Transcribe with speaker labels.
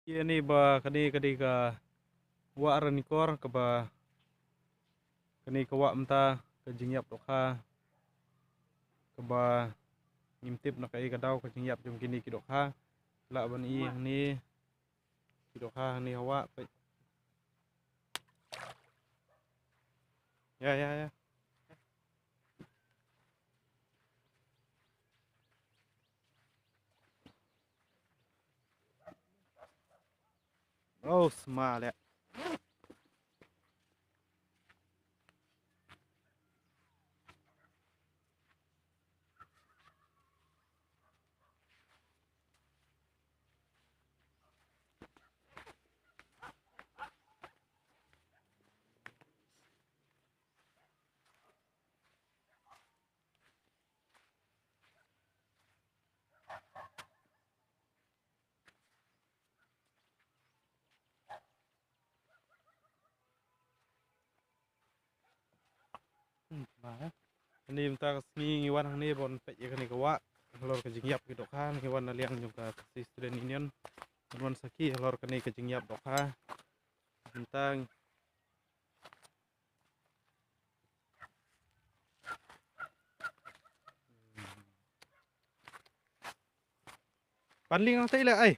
Speaker 1: Ini ba kani ka wa ran kor ka ba kani ka wa mta ka jingyap dokha ka ba ngimtip na kai ka daw ka jingyap jum kini ki dokha la ban I ni ki dokha ni hawa pa ya oh sma le ni mta ka sni ngiwan ni bon pe kani ka wa lor ka jingyap ki dokha ngiwan na liang jum ka si student union wan saki lor kani ka jingyap dokha mta panling ang sa ila ay